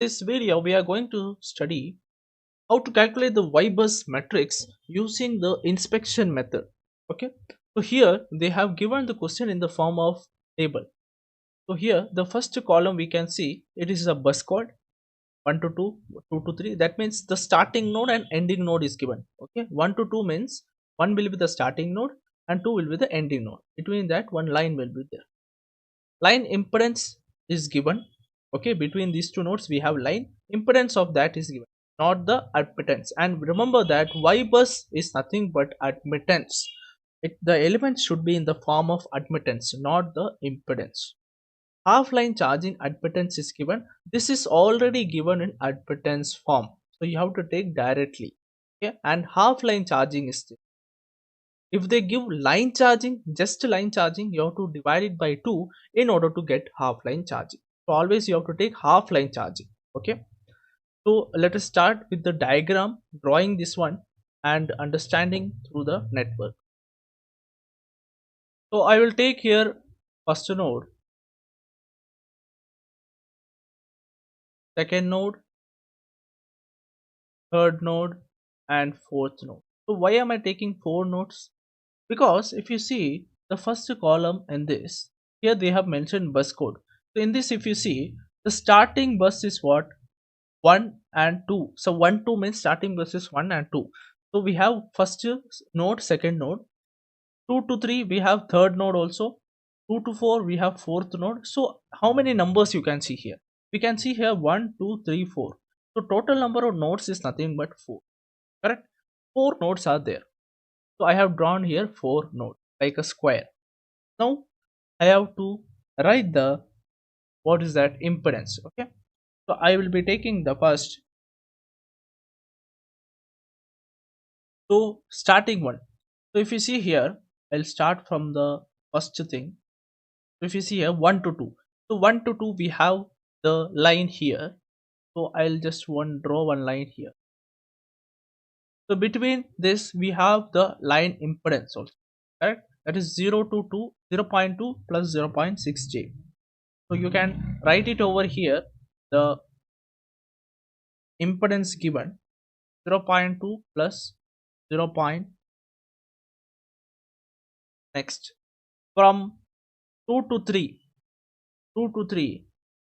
This video we are going to study how to calculate the Ybus matrix using the inspection method. Okay, so here they have given the question in the form of table. So here the first column we can see it is a bus code 1 to 2, 2 to 3. That means the starting node and ending node is given. Okay, 1 to 2 means 1 will be the starting node and 2 will be the ending node. Between that one line will be there. Line impedance is given. Okay, between these two nodes we have line impedance of that is given, not the admittance. And remember that Y bus is nothing but admittance. The element should be in the form of admittance, not the impedance. Half line charging admittance is given. This is already given in admittance form, so you have to take directly. Okay, and half line charging is there. If they give line charging, just line charging, you have to divide it by 2 in order to get half line charging. So always you have to take half line charging. Okay, so let us start with the diagram, drawing this one and understanding through the network. So I will take here first node, second node, third node and fourth node. So why am I taking 4 nodes? Because if you see the first column in this, here they have mentioned bus code. So in this if you see the starting bus is what, 1 and 2. So 1 2 means starting bus is 1 and 2. So we have first node, second node, 2 to 3 we have third node also, 2 to 4 we have fourth node. So how many numbers you can see here? We can see here 1 2 3 4. So total number of nodes is nothing but 4. Correct? 4 nodes are there. So I have drawn here 4 nodes like a square. Now I have to write the, what is that, impedance. Okay, so I will be taking the first, so starting one. So if you see here, I'll start from the first thing. So if you see here 1 to 2, so 1 to 2 we have the line here. So I'll just draw one line here. So between this we have the line impedance also, correct? That is 0 to 2, 0.2 plus 0.6 j. So you can write it over here, the impedance given 0.2 plus 0. Next, from 2 to 3, 2 to 3,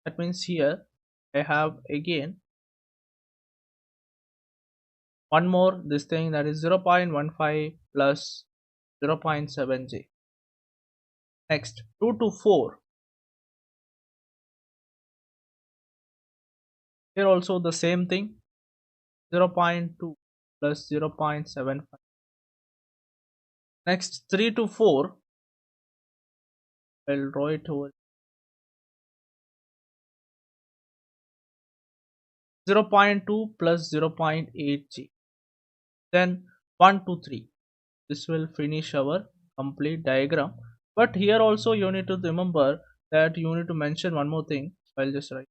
that means here I have again one more this thing, that is 0.15 plus 0.7 j. Next, 2 to 4, here also the same thing, 0.2 plus 0.75. Next, 3 to 4, I'll draw it over, 0.2 plus 0.8 g. Then 1 to 3, this will finish our complete diagram. But here also you need to remember that you need to mention one more thing. I'll just write.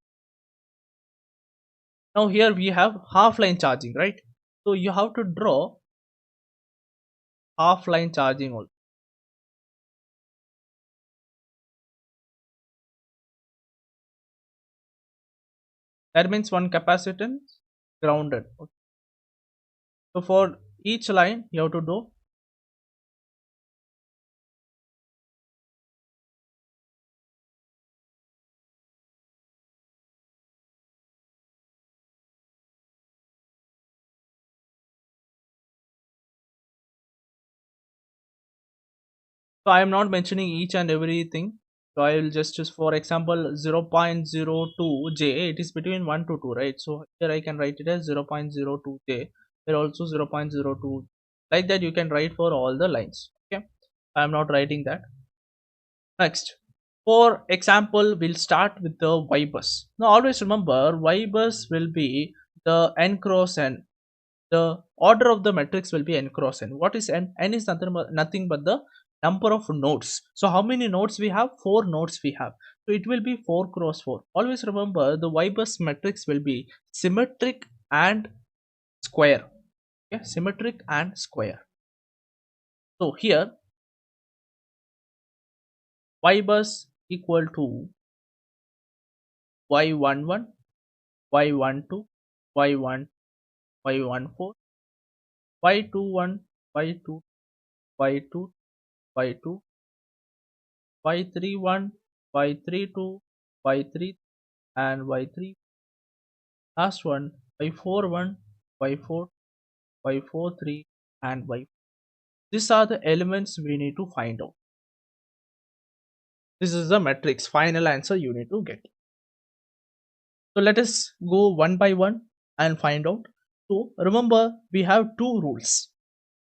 Now here we have half line charging, right? So you have to draw half line charging also. That means one capacitance grounded. Okay. So for each line you have to do. So I am not mentioning each and everything. So I will just for example 0.02 j, it is between 1 to 2, right? So here I can write it as 0.02 j. Here also 0.02. Like that you can write for all the lines. Okay, I am not writing that. Next, for example, we'll start with the Ybus. Now always remember Ybus will be the n cross n. The order of the matrix will be n cross n. What is n? N is nothing but the number of nodes. So how many nodes we have? 4 nodes we have. So it will be 4 cross 4. Always remember the Ybus matrix will be symmetric and square. Okay, symmetric and square. So here Ybus equal to y11, y12, y1, y14, y21, y2, y2, y2, y31, y32, y3, and y3. Last one, y41, y4, y43, and y. These are the elements we need to find out. This is the matrix final answer you need to get. So let us go one by one and find out. So remember, we have two rules.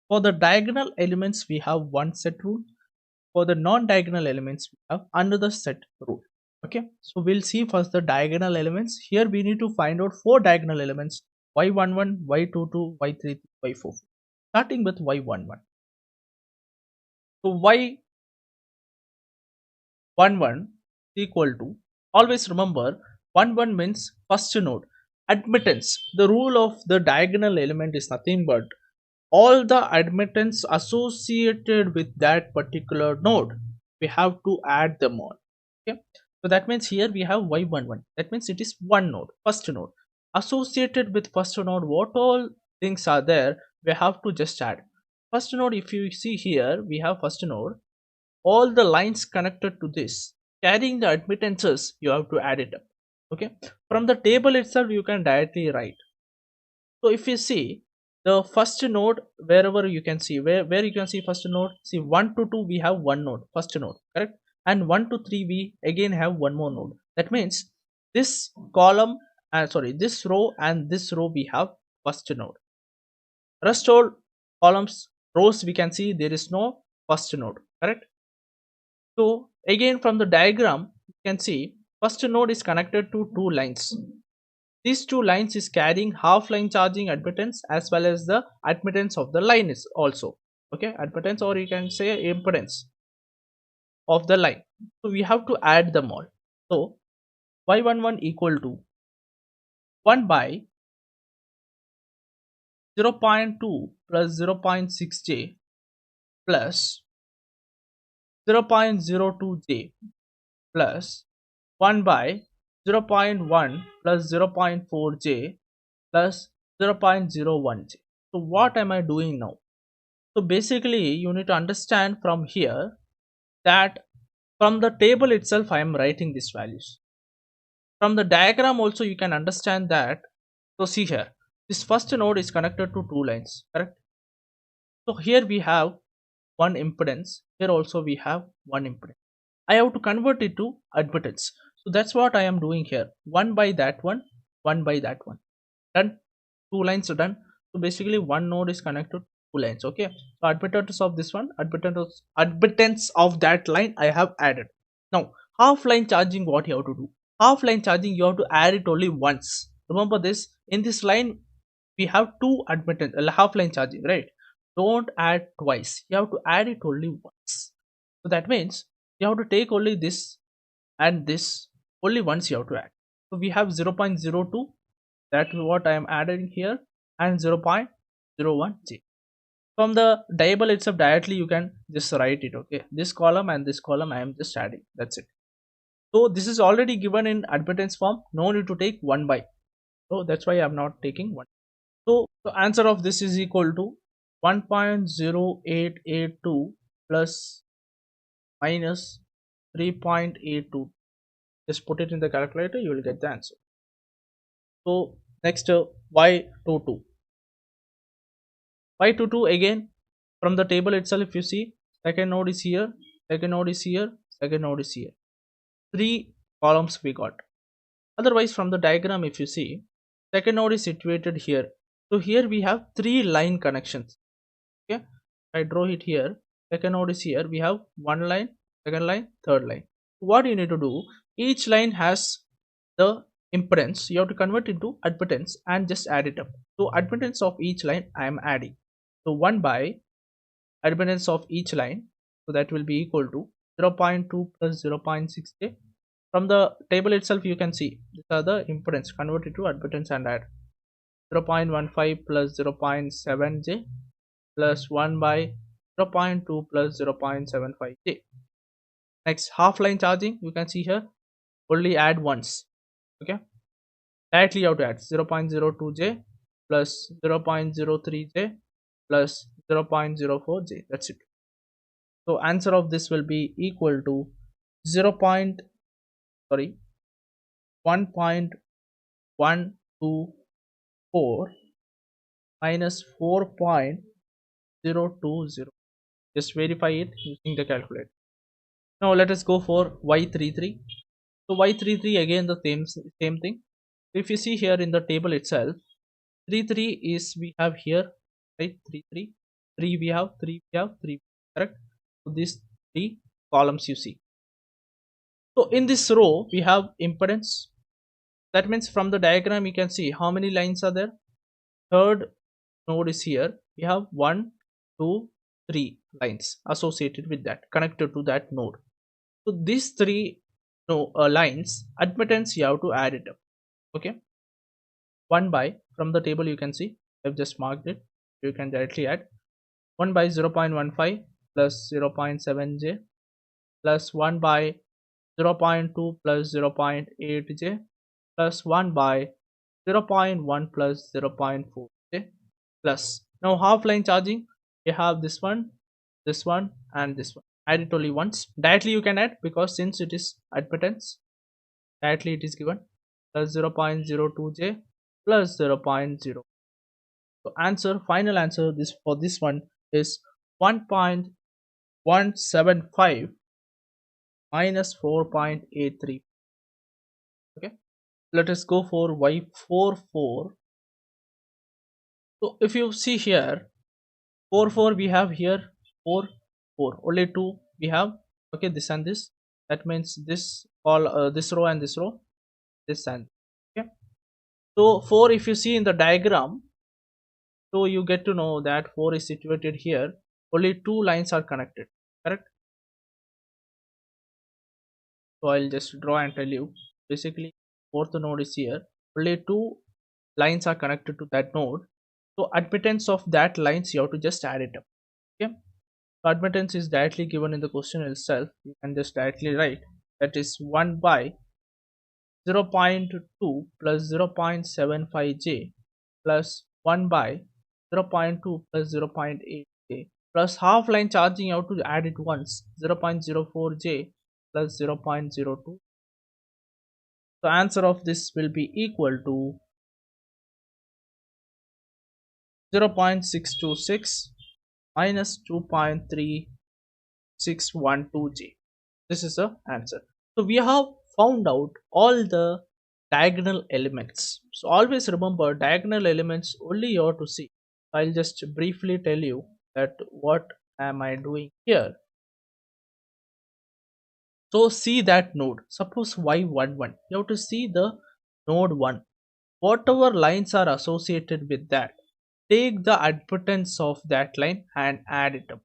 For the diagonal elements we have one set rule. For the non-diagonal elements we have another set rule. Okay, so we'll see first the diagonal elements. Here we need to find out four diagonal elements: y11, y22, y33, y44, starting with y11. So y11 equal to, always remember, 11 means first node. Admittance, the rule of the diagonal element is nothing but all the admittance associated with that particular node, we have to add them all. Okay, so that means here we have y11, that means it is one node, first node. Associated with first node, what all things are there, we have to just add. First node, if you see here, we have first node, all the lines connected to this carrying the admittances, you have to add it up. Okay, from the table itself you can directly write. So if you see the first node, wherever you can see, where you can see first node, see 1 to 2 we have one node, first node, correct, and 1 to 3 we again have one more node. That means this column, sorry, this row and this row we have first node. Rest all columns, rows, we can see there is no first node, correct. So again from the diagram you can see first node is connected to two lines. These two lines is carrying half line charging admittance as well as the admittance of the line is also. Okay, admittance, or you can say impedance of the line. So we have to add them all. So y11 equal to 1 by 0.2 plus 0.6j plus 0.02j plus 1 by 0.1 plus 0.4j plus 0.01j. So what am I doing now? So basically you need to understand from here that from the table itself I am writing these values. From the diagram also you can understand that. So see here, this first node is connected to two lines, correct. So here we have one impedance, here also we have one impedance. I have to convert it to admittance. So that's what I am doing here. One by that one, one by that one. Done. Two lines are done. So basically one node is connected to two lines. Okay. So admittance of this one, admittance of that line I have added. Now half line charging, what you have to do? Half line charging you have to add it only once. Remember this, in this line we have two admittance, half line charging, right? Don't add twice. You have to add it only once. So that means you have to take only this and this only once you have to add. So we have 0.02, that's what I am adding here, and 0.01j. From the table itself directly you can just write it. Okay, this column and this column I am just adding, that's it. So this is already given in admittance form, no need to take 1 by. So that's why I am not taking 1. So the answer of this is equal to 1.0882 plus minus 3.82. Just put it in the calculator, you will get the answer. So next y22. Y22 again from the table itself, if you see, second node is here, second node is here, second node is here. 3 columns we got. Otherwise from the diagram if you see, second node is situated here. So here we have 3 line connections. Okay, I draw it here. Second node is here, we have one line, second line, third line. What you need to do, each line has the impedance, you have to convert into admittance and just add it up. So admittance of each line I am adding. So 1 by admittance of each line, so that will be equal to 0.2 plus 0.6j. From the table itself you can see these are the impedance, convert it to admittance and add 0.15 plus 0.7j plus 1 by 0.2 plus 0.75j. Next half line charging, you can see here only add once. Okay, Directly you have to add 0.02j plus 0.03j plus 0.04j. That's it. So answer of this will be equal to 0. Sorry, 1.124 minus 4.020. Just verify it using the calculator. Now let us go for y33. So y33 again the same thing. If you see here in the table itself, 33 is we have here, right? 33, 3 we have, 3 we have, 3, correct? So these three columns you see. So in this row we have impedance. That means from the diagram you can see how many lines are there. Third node is here. We have 1, 2, 3 lines associated with that, connected to that node. So these three lines admittance you have to add it up. Okay, 1 by, from the table you can see I've just marked it, you can directly add 1 by 0.15 plus 0.7j plus 1 by 0.2 plus 0.8j plus 1 by 0.1 plus 0.4j plus, now half line charging you have this one, this one and this one. Add it only once. Directly you can add because since it is admittance, directly it is given plus 0.02j plus 0.0. So answer, final answer this for this one is 1.175 minus 4.83. Okay, let us go for y44. So if you see here 4 we have here 4 4 only 2 we have. Okay, this and this, that means this all this row and this row, this and okay. So 4 if you see in the diagram, so you get to know that 4 is situated here, only 2 lines are connected, correct? So I'll just draw and tell you. Basically fourth node is here, only 2 lines are connected to that node. So admittance of that lines you have to just add it up. Okay, so admittance is directly given in the question itself. You can just directly write that is 1 by 0.2 plus 0.75j plus 1 by 0.2 plus 0.8j plus half line charging you have to add it once, 0.04j plus 0.02. So answer of this will be equal to 0.626 minus 2.3612j. This is the answer. So we have found out all the diagonal elements. So always remember diagonal elements only you have to see. I'll just briefly tell you that what am I doing here. So see that node, suppose y11, you have to see the node 1. Whatever lines are associated with that, take the admittance of that line and add it up.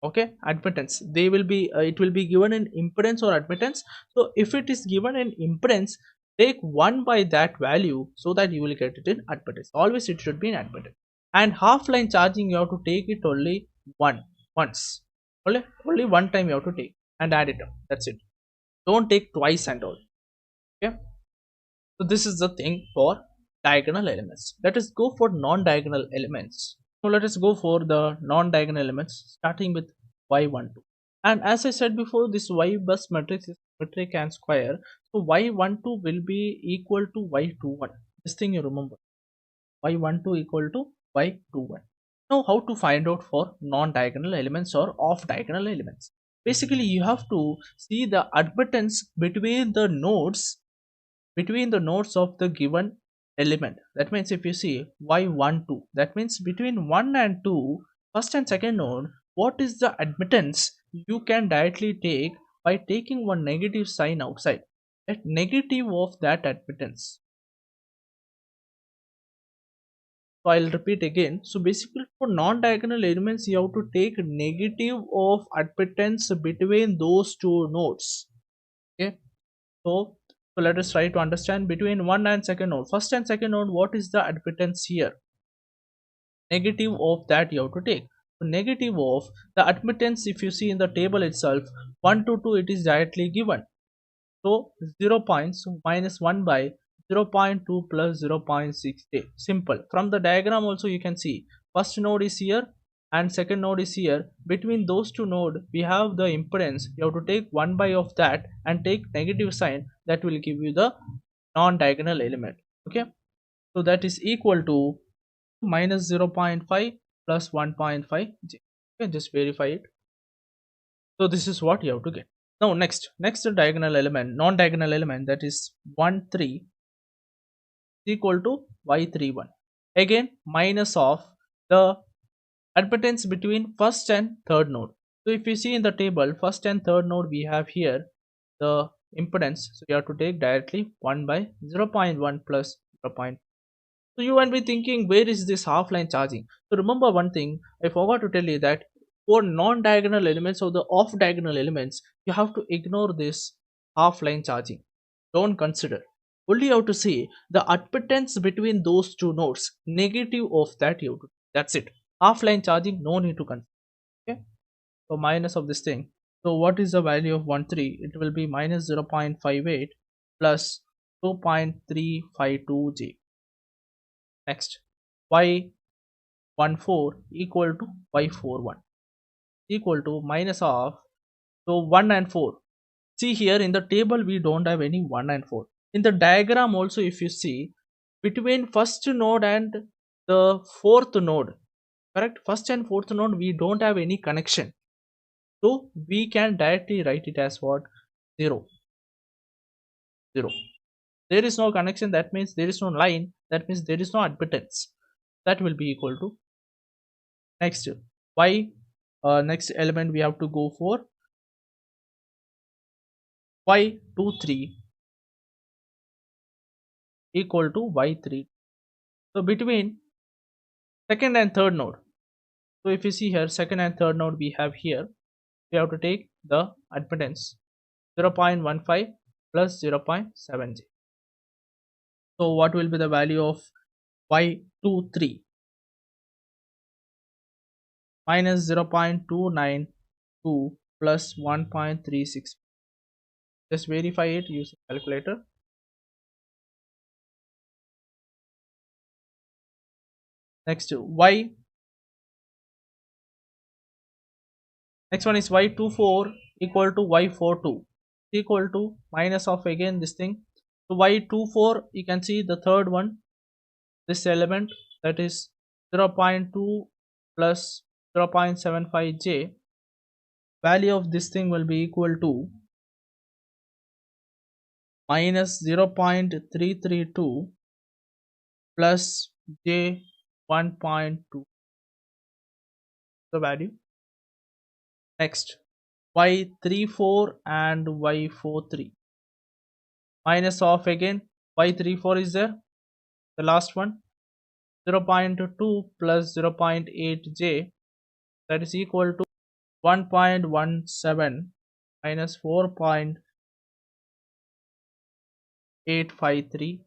Okay, admittance, they will be it will be given in impedance or admittance. So if it is given in impedance, take 1 by that value so that you will get it in admittance. Always it should be in admittance. And half line charging you have to take it only once, only one time you have to take and add it up. That's it, don't take twice and all. Okay, so this is the thing for diagonal elements. Let us go for non-diagonal elements. So let us go for the non-diagonal elements starting with y12. And as I said before, this Ybus matrix is symmetric and square. So y12 will be equal to y21. This thing you remember. Y12 equal to y21. Now how to find out for non-diagonal elements or off-diagonal elements? Basically you have to see the admittance between the nodes of the given element. That means if you see y12, that means between 1 and 2, first and second node, what is the admittance you can directly take by taking one negative sign outside, that negative of that admittance. So I'll repeat again. So basically for non-diagonal elements you have to take negative of admittance between those two nodes. Okay, so let us try to understand between one and second node. First and second node, what is the admittance here? Negative of that you have to take. So negative of the admittance, if you see in the table itself, 1 to 2 it is directly given. So 0 points minus 1 by 0.2 plus 0.68. Simple. From the diagram also you can see first node is here and second node is here. Between those two nodes we have the impedance. You have to take 1 by of that and take negative sign. That will give you the non-diagonal element. Okay, so that is equal to minus 0.5 plus 1.5 j. Okay, just verify it. So this is what you have to get. Now next diagonal element, non-diagonal element, that is 1 3 equal to y31. Again minus of the admittance between first and third node. So if you see in the table, first and third node we have here the impedance. So you have to take directly 1 by 0.1 plus 0. So you might be thinking, where is this half line charging? So remember one thing, I forgot to tell you that for non-diagonal elements or the off-diagonal elements, you have to ignore this half line charging. Don't consider. Only you have to see the admittance between those two nodes. Negative of that you have to. That's it. Half line charging, no need to consider. Okay. So minus of this thing. So what is the value of 1 3? It will be minus 0.58 plus 2.352 j. Next, y14 equal to y41 equal to minus of, so 1 and 4. See here in the table we don't have any 1 and 4. In the diagram also if you see, between first node and the fourth node, correct, first and fourth node we don't have any connection. So we can directly write it as what? 0 0. There is no connection, that means there is no line, that means there is no admittance. That will be equal to next y next element we have to go for y23 equal to y3. So between second and third node, so if you see here second and third node we have here, we have to take the admittance 0.15 plus 0.7 j. So what will be the value of y23? Minus 0.292 plus 1.36. Just verify it using calculator. Next next one is y24 equal to y42 equal to minus of again this thing. So y24, you can see the third one, this element, that is 0.2 plus 0.75 j. Value of this thing will be equal to minus 0.332 plus j 1.2, the value. Next y34 and y43 minus of again y34 is there, the last one, 0.2 plus 0.8 j, that is equal to 1.17 minus 4.853 j.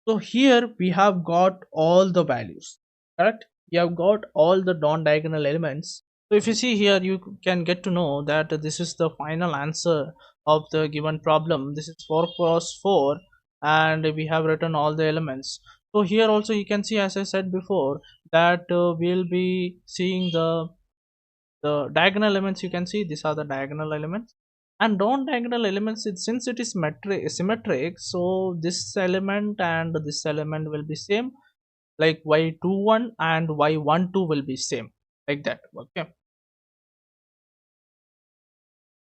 So here we have got all the values, correct? You have got all the non-diagonal elements. So if you see here, you can get to know that this is the final answer of the given problem. This is 4 cross 4 and we have written all the elements. So here also you can see, as I said before, that we'll be seeing the diagonal elements. You can see these are the diagonal elements, and non-diagonal elements, since it is symmetric, so this element and this element will be same, like y21 and y12 will be same, like that. Okay,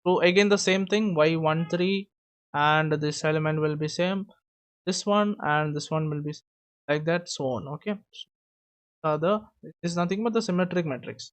so again the same thing, y13 and this element will be same, this one and this one will be like that, so on. Okay, so this is nothing but the symmetric matrix.